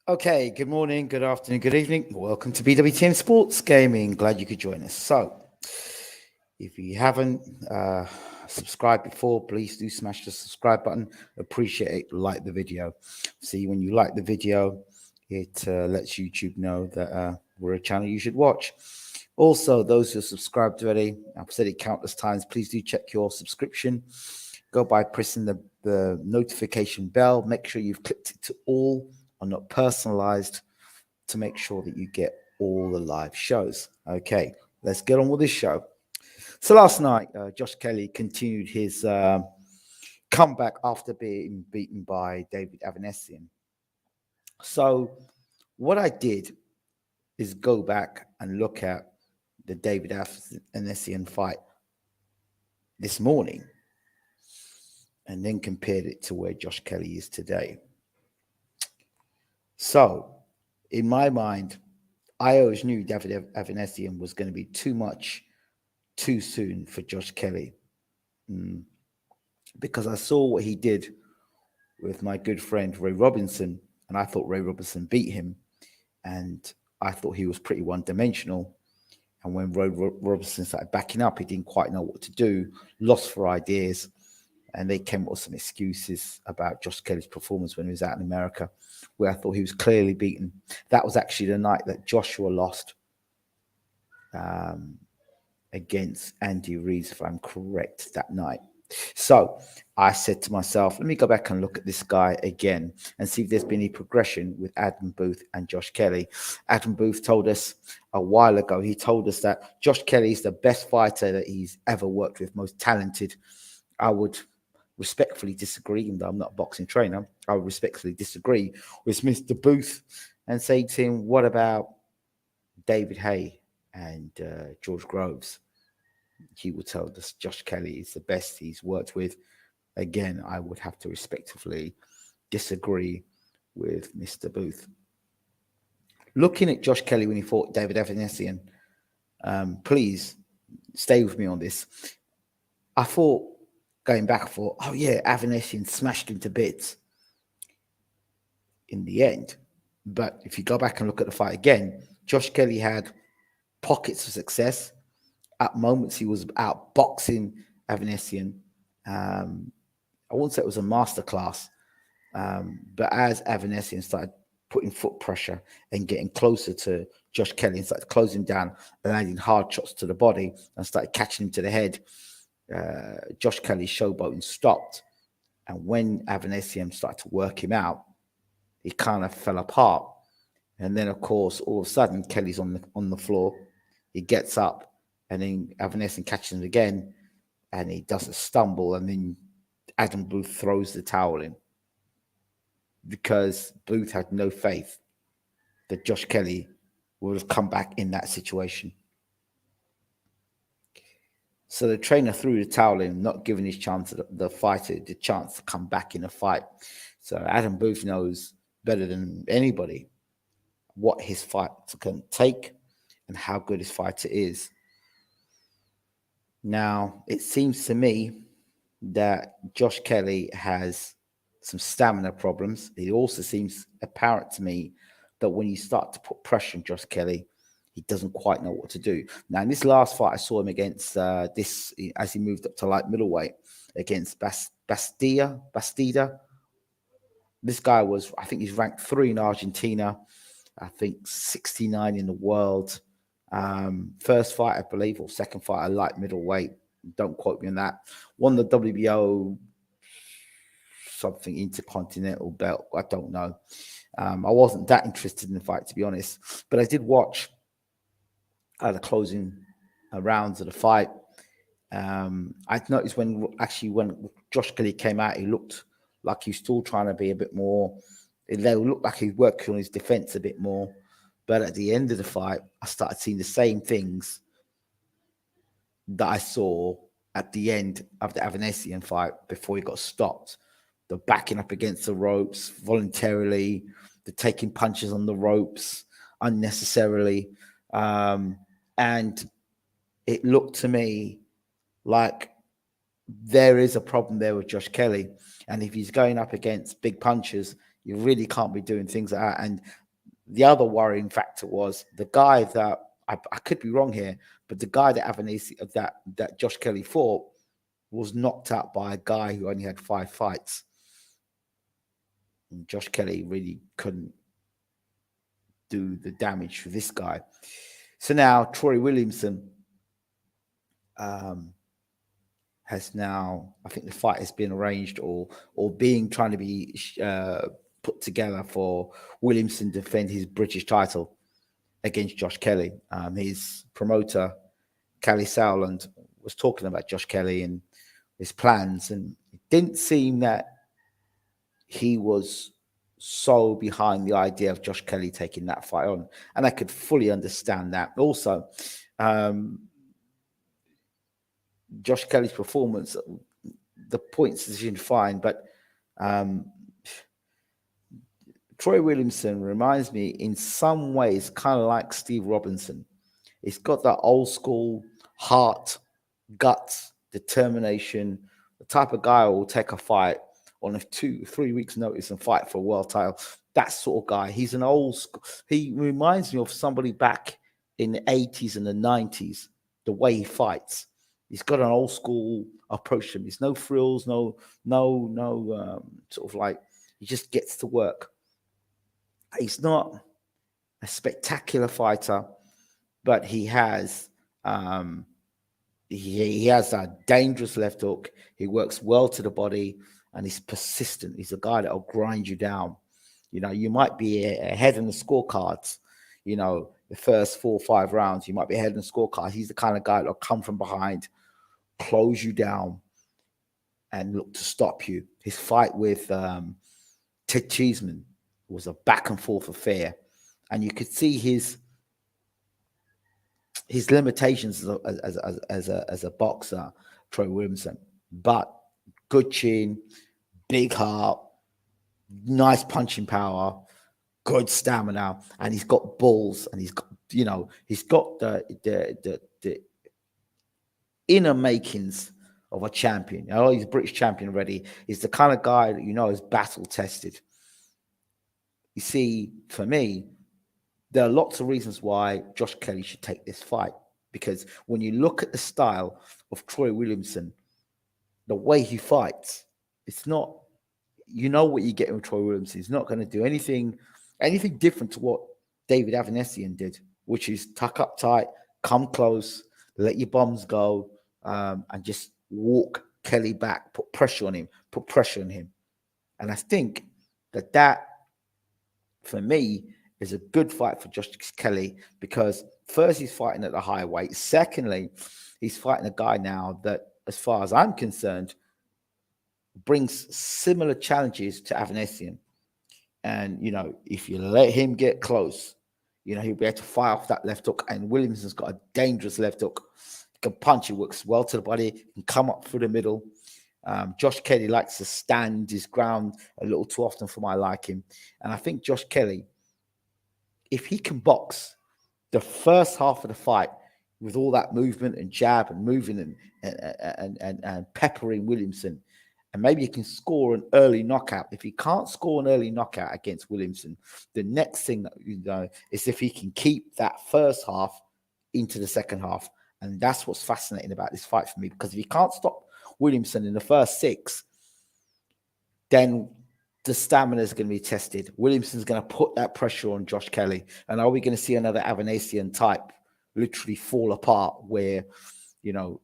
Okay, good morning, good afternoon, good evening. Welcome to BWTM Sports Gaming. Glad you could join us. So, if you haven't subscribed before, please do smash the subscribe button. Appreciate it. Like the video. See, when you like the video, it lets YouTube know that we're a channel you should watch. Also, those who are subscribed already, I've said it countless times, please do check your subscription. Go by pressing the notification bell. Make sure you've clicked it to all or not personalized to make sure that you get all the live shows. Okay, let's get on with this show. So last night, Josh Kelly continued his comeback after being beaten by David Avanesian. So what I did is go back and look at the David Avanesian fight this morning and then compared it to where Josh Kelly is today. So in my mind, I always knew David Avanesian was going to be too much too soon for Josh Kelly, because I saw what he did with my good friend Ray Robinson, and I thought Ray Robinson beat him, and I thought he was pretty one-dimensional. And when Ray Robinson started backing up, he didn't quite know what to do, lost for ideas, and they came up with some excuses about Josh Kelly's performance when he was out in America, where I thought he was clearly beaten. That was actually the night that Joshua lost against Andy Rees, if I'm correct, that night. So I said to myself, let me go back and look at this guy again and see if there's been any progression with Adam Booth and Josh Kelly. Adam Booth told us a while ago, he told us that Josh Kelly is the best fighter that he's ever worked with, most talented. I would respectfully disagree, even though I'm not a boxing trainer. I would respectfully disagree with Mr. Booth and say to him, what about David Hay and George Groves? He would tell us Josh Kelly is the best he's worked with. Again, I would have to respectfully disagree with Mr. Booth. Looking at Josh Kelly when he fought David Avanesian, please stay with me on this. I thought, going back, for, oh yeah, Avanesian smashed him to bits in the end. But if you go back and look at the fight again, Josh Kelly had pockets of success. At moments, he was outboxing Avanesian. I won't say it was a masterclass, but as Avanesian started putting foot pressure and getting closer to Josh Kelly and started closing down, landing hard shots to the body and started catching him to the head, Josh Kelly's showboating stopped. And when Avanesian started to work him out, he kind of fell apart. And then, of course, all of a sudden, Kelly's on the floor. He gets up, and then Avanesian catches him again, and he does a stumble, and then Adam Booth throws the towel in because Booth had no faith that Josh Kelly would have come back in that situation. So the trainer threw the towel in, not giving his chance, the fighter, the chance to come back in a fight. So Adam Booth knows better than anybody what his fight can take and how good his fighter is. Now, it seems to me that Josh Kelly has some stamina problems. It also seems apparent to me that when you start to put pressure on Josh Kelly, he doesn't quite know what to do. Now, in this last fight, I saw him against as he moved up to light middleweight against Bastida. This guy was, I think he's ranked 3 in Argentina. I think 69 in the world. First fight, I believe, or second fight, I light middleweight. Don't quote me on that. Won the WBO something intercontinental belt. I don't know. I wasn't that interested in the fight, to be honest, but I did watch the closing rounds of the fight. I noticed when Josh Kelly came out, he looked like he was still trying to be a bit more. It looked like he was working on his defense a bit more. But at the end of the fight, I started seeing the same things that I saw at the end of the Avanesian fight before he got stopped. The backing up against the ropes voluntarily, the taking punches on the ropes unnecessarily. And it looked to me like there is a problem there with Josh Kelly. And if he's going up against big punchers, You really can't be doing things like that. And the other worrying factor was the guy that I could be wrong here, but the guy that that Josh Kelly fought was knocked out by a guy who only had 5 fights. And Josh Kelly really couldn't do the damage for this guy. So now Troy Williamson has now, I think the fight has been arranged or trying to be put together for Williamson to defend his British title against Josh Kelly. His promoter, KALE SAUERLAND, was talking about Josh Kelly and his plans, and it didn't seem that he was so behind the idea of Josh Kelly taking that fight on, and I could fully understand that. Also, Josh Kelly's performance, the points decision fine, but Troy Williamson reminds me in some ways kind of like Steve Robinson. He's got that old school heart, guts, determination, the type of guy who will take a fight on a 2-3 weeks notice and fight for a world title. That sort of guy. He's an old school. He reminds me of somebody back in the 80s and the 90s, the way he fights. He's got an old school approach to him. There's no frills, no sort of like, he just gets to work. He's not a spectacular fighter, but he has he has a dangerous left hook. He works well to the body, and he's persistent. He's a guy that will grind you down. You know, you might be ahead in the scorecards, you know, the first 4 or 5 rounds, you might be ahead in the scorecards. He's the kind of guy that'll come from behind, close you down, and look to stop you. His fight with Ted Cheeseman was a back and forth affair, and you could see his limitations as a boxer, Troy Williamson. But good chin, big heart, nice punching power, good stamina, and he's got balls, and he's got, you know, he's got the inner makings of a champion. I know he's a British champion already. He's the kind of guy that, you know, is battle tested. You see, for me, there are lots of reasons why Josh Kelly should take this fight, because when you look at the style of Troy Williamson, the way he fights, it's not, you know what you get with Troy Williamson. He's not going to do anything different to what David Avanesian did, which is tuck up tight, come close, let your bombs go, and just walk Kelly back, put pressure on him. And I think that for me, is a good fight for Josh Kelly, because first, he's fighting at the high weight. Secondly, he's fighting a guy now that, as far as I'm concerned, brings similar challenges to Avanesian. And, you know, if you let him get close, you know, he'll be able to fire off that left hook. And Williamson's got a dangerous left hook. He can punch, he works well to the body, he can come up through the middle. Josh Kelly likes to stand his ground a little too often for my liking. And I think Josh Kelly, if he can box the first half of the fight with all that movement and jab and moving and peppering Williamson, and maybe he can score an early knockout. If he can't score an early knockout against Williamson, the next thing that you know is if he can keep that first half into the second half. And that's what's fascinating about this fight for me, because if he can't stop Williamson in the first 6, then the stamina is going to be tested. Williamson's going to put that pressure on Josh Kelly. And are we going to see another Avanesian type literally fall apart where, you know,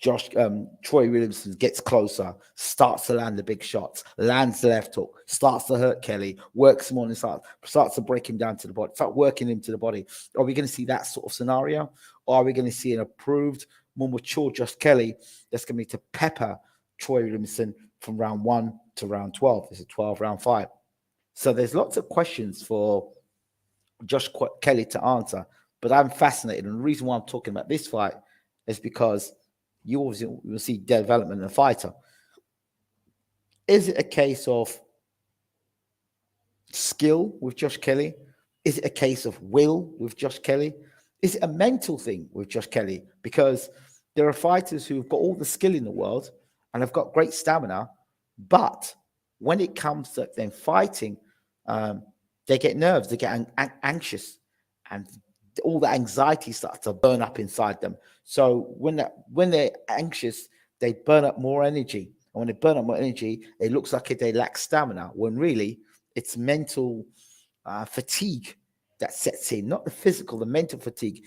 Troy Williamson gets closer, starts to land the big shots, lands the left hook, starts to hurt Kelly, works him on his side, starts to break him down to the body, start working him to the body? Are we going to see that sort of scenario? Or are we going to see an approved, more mature Josh Kelly that's going to be to pepper Troy Williamson from round 1 to round 12? It's a 12-round fight. So there's lots of questions for Josh Kelly to answer, but I'm fascinated. And the reason why I'm talking about this fight is because you obviously will see development in a fighter. Is it a case of skill with Josh Kelly? Is it a case of will with Josh Kelly? Is it a mental thing with Josh Kelly? Because there are fighters who've got all the skill in the world and have got great stamina, but when it comes to them fighting, they get nerves, they get anxious, and all the anxiety starts to burn up inside them. So when they're anxious, they burn up more energy. And when they burn up more energy, it looks like they lack stamina, when really it's mental fatigue that sets in, not the physical, the mental fatigue.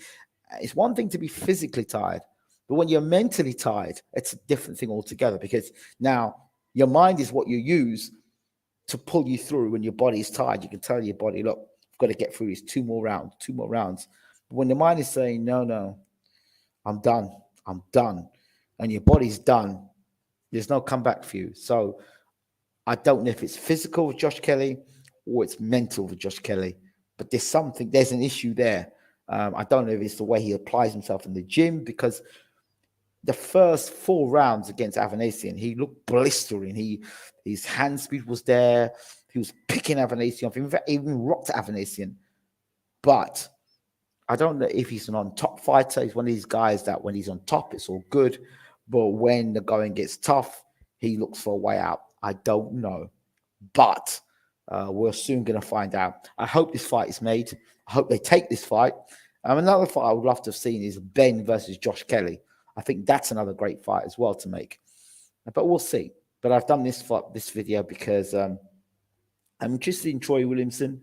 It's one thing to be physically tired, but when you're mentally tired, it's a different thing altogether, because now your mind is what you use to pull you through. When your body is tired, you can tell your body, look, I've got to get through these two more rounds. But when the mind is saying, no, I'm done, and your body's done, there's no comeback for you. So I don't know if it's physical with Josh Kelly or it's mental with Josh Kelly, but there's an issue there. I don't know if it's the way he applies himself in the gym, because the first 4 rounds against Avanesian, he looked blistering. His hand speed was there. He was picking Avanesian off. In fact, even rocked Avanesian. But I don't know if he's an on-top fighter. He's one of these guys that when he's on top, it's all good. But when the going gets tough, he looks for a way out. I don't know. But we're soon going to find out. I hope this fight is made. I hope they take this fight. Another fight I would love to have seen is Ben versus Josh Kelly. I think that's another great fight as well to make. But we'll see. But I've done this video because I'm interested in Troy Willamson,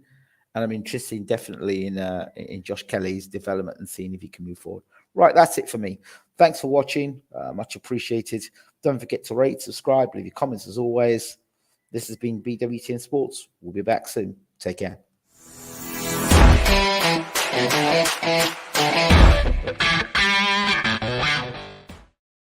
and I'm interested definitely in Josh Kelly's development and seeing if he can move forward. Right, that's it for me. Thanks for watching. Much appreciated. Don't forget to rate, subscribe, leave your comments as always. This has been BWTM Sports. We'll be back soon. Take care.